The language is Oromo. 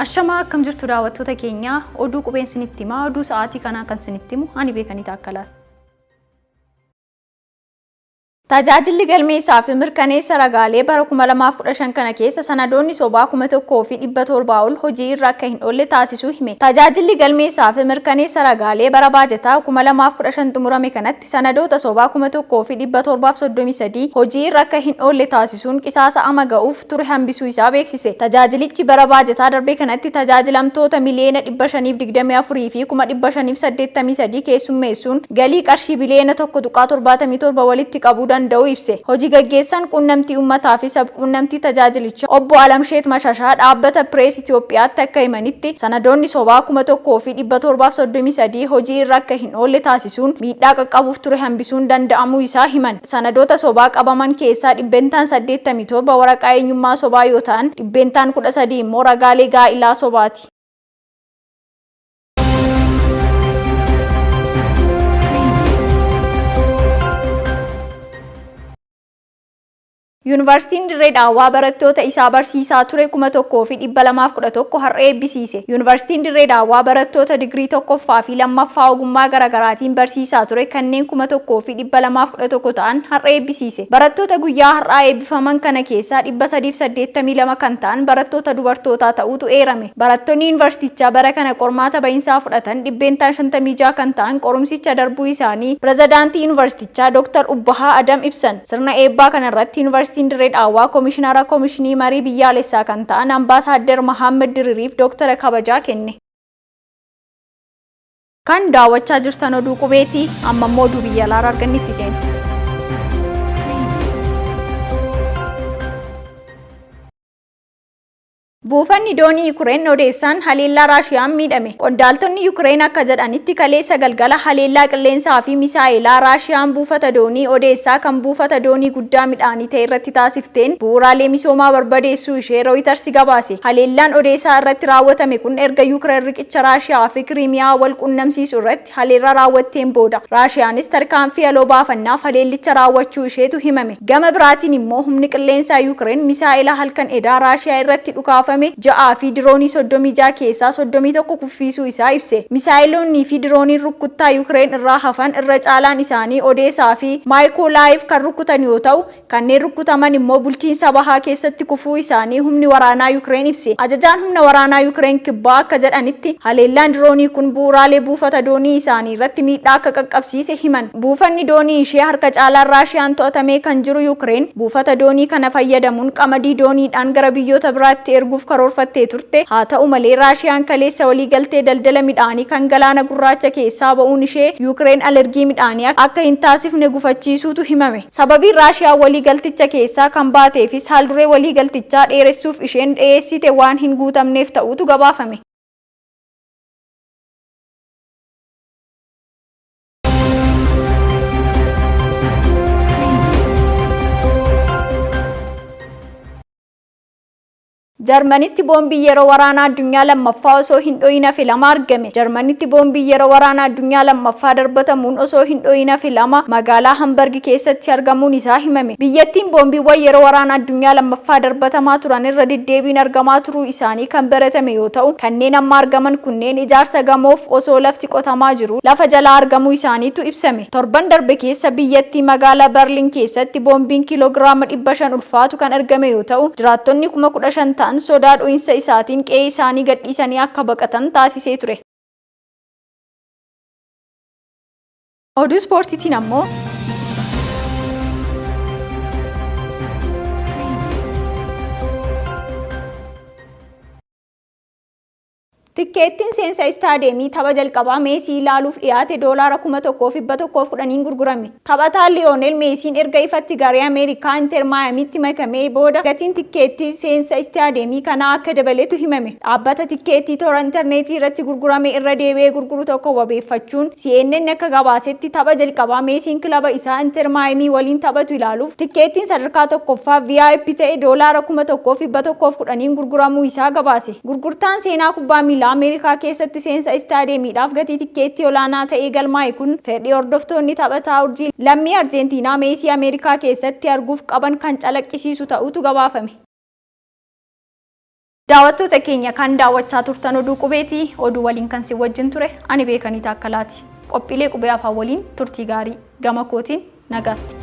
Ashamaa akkam jirtu daawwattoota keenya oduu qubeen isinitti himaa oduu sa'aatii kanaa kan isinitti himu ani beekanii taakkalaati. Tajaajilli galmeessaa fi mirkaneessa ragaalee bara 2015 kana keessa sanadoonni sobaa 1,700 ol hojii irra akka hin oolle taasisuu hime. Tajaajilli galmeessaa fi mirkaneessa ragaalee bara baajataa 2015 xumurame kanatti sanadoota sobaa 1,733 hojii irra akka hin oolle taasisuun qisaasa ama ga'uuf ture hambisuu isaa beeksise. Tajaajilichi bara baajataa darbe kanatti tajaajilamtoota miliyoona 524 fi 583 keessummeessuun galii qarshii biliyoona 1.77 walitti qabuu danda'u ibse. Hojii gaggeessaan quunnamtii uummataa fi sabquunnamtii tajaajilichaa obbo Alamsheet Mashashaa dhaabbata Pirees Itoophiyaatti akka himanitti sanadoonni sobaa 1,733 hojii irra akka hin oolle taasisuun miidhaa qaqqabuuf ture hambisuun danda'amuu isaa himan. Sanadoota sobaa qabaman keessaa dhibbentaan 87 waraqaa eenyummaa sobaa yoo ta'an dhibbentaan 13 immoo ragaalee gaa'ilaa sobaati. Yuunivarsiitiin Dirree Daawwaa barattoota isaa barsiisaa ture 1,211 har'a eebbisiise. Yuunivarsiitiin Dirree Daawwaa barattoota digirii tokkoffaa fi lammaffaa ogummaa garaagaraatiin barsiisaa ture kanneen 1,211 ta'an har'a eebbisiise. Barattoota guyyaa har'aa eebbifaman kana keessaa 382 kan ta'an barattoota dubartootaa ta'uutu eerame. Barattoonni yuunivarsiitichaa bara kana qormaata bahinsaa fudhatan dhibbentaan 56 kan ta'an qorumsicha darbuu isaanii pirezidaantii yuunivarsiitichaa Dr. Ubbahaa Adam ibsan. Sirna eebbaa kana irratti yuunivarsiitiin Dirree Daawwaa Komishinara Komishinii Marii Biyyaalessaa kan ta'an Ambaasaadder Mohaammed Diririif Dooktara kabajaa kenne. Kan daawwachaa jirtan oduu qubeetii amma immoo oduu biyya alaa argannitti seenu. Buufanni doonii Yuukireen Odeessaan haleellaa Raashiyaan miidhame. Qondaaltonni Yuukireen akka jedhanitti kaleessa galgala haleellaa qilleensaa fi misaa'ilaa Raashiyaan buufata doonii Odeessaa kan buufata doonii guddaa midhaanii ta'e irratti taasifteen bu'uuraalee misoomaa barbadeessuu ishee Rooyiters gabaase. Haleellaan Odeessaa irratti raawwatame kun erga Yuukireen riqicha Raashiyaa fi Kiriimiyaa wal quunnamsiisuu irratti haleellaa raawwatteen booda. Raashiyaanis tarkaanfii haaloo baafannaaf haleellicha raawwachuu isheetu himame. Gama biraatiin immoo humni qilleensaa Yuukireen misaa'ilaa halkan edaa Raashiyaa irratti dhukaafame ja'aa fi diroonii 36 keessaa 31 kuffisuu isaa ibse. Misaa'iloonnii fi dirooniin rukkuttaa Yuukireen irraa hafan irra caalaan isaanii Odeessaa fi Maayikoolaayiv kan rukkutan yoo ta'u, kanneen rukkutaman immoo bulchiinsa bahaa keessatti kufuu isaanii humni waraanaa Yuukireen ibse. Ajajaan humna waraanaa Yuukireen kibbaa akka jedhanitti haleellaan diroonii kun bu'uuraalee buufata doonii isaanii irratti miidhaa akka qaqqabsiise himan. Buufanni doonii ishee harka caalaan Raashiyaan to'atamee kan jiru Yuukireen buufata doonii kana fayyadamuun qamadii dooniidhaan gara biyyoota biraatti erguuf karoorfattee turte. Haa ta'u malee Raashiyaan kaleessa waliigaltee daldala midhaanii kan galaana gurraacha keessaa ba'uun ishee Yuukireen alergii midhaanii akka hin taasifne gufachiisuutu himame. Sababiin Raashiyaan waliigalticha keessaa kan baateefis haalduree waliigaltichaa dheeressuuf isheen dhiyeessite waan hin guutamneef ta'uutu gabaafame. Jarmanitti boombii yeroo waraanaa addunyaa lammaffaa osoo hin dhoyin hafe lama argame. Jarmanitti boombii yeroo waraanaa addunyaa lammaffaa darbatamuun osoo hin dhoyin hafe lama magaalaa Hamburg keessatti argamuun isaa himame. Biyyattiin boombiiwwan yeroo waraanaa addunyaa lammaffaa darbatamaa turan irra deddeebiin argamaa turuu isaanii kan baratame yoo ta'u, kanneen amma argaman kunneen ijaarsa gamoof osoo lafti qotamaa jiru lafa jalaa argamuu isaaniitu ibsame. Torban darbe keessa biyyattii magaalaa Berliin keessatti boombiin kiiloogiraama 500 ulfaatu kan argame yoo ta'u, jiraattonni 15,000 ta'an sodaa dho'insa isaatiin qe'ee isaanii gadhiisanii akka baqatan taasisee ture. Oduu ispoortiitiin ammoo Tikkeettiin seensa istaadiyeemii tapha jalqabaa Meesii ilaaluuf dhiyaate $1,110 gurgurame. Taphataan Liyoonel Meesiin erga ifatti garee Ameerikaa Inter Maayamiitti makamee booda gatiin tikkeettii seensa istaadiyeemii kanaa akka dabaletu himame. Dhaabbata tikkeettii toora intarneetii irratti gurgurame irra deebi'ee gurguru tokko wabeeffachuun CNN akka gabaasetti tapha jalqabaa Meesiin kilaba isaa Inter Maayamii waliin taphatu ilaaluuf tikkeettiin sadarkaa tokkoffaa VIP ta'e $1,110 gurguramuu isaa gabaase. Gurgurtaan seenaa kubbaa miilaa Ameerikaa keessatti seensa istaadiyeemiidhaaf gatii tikkeettii olaanaa ta'ee galmaa'e kun fedhii hordoftoonni taphataa urjii lammii Arjentiinaa Meesii Ameerikaa keessatti arguuf qaban kan calaqqisiisu ta'utu gabaafame. Daawwattoota keenya kan daawwachaa turtan oduu qubeetii oduu waliin kan si wajjin ture ani Beekanii Taakkalaati. Qophiilee qubee afaan waliin turtii gaarii gama kootiin nagaatti.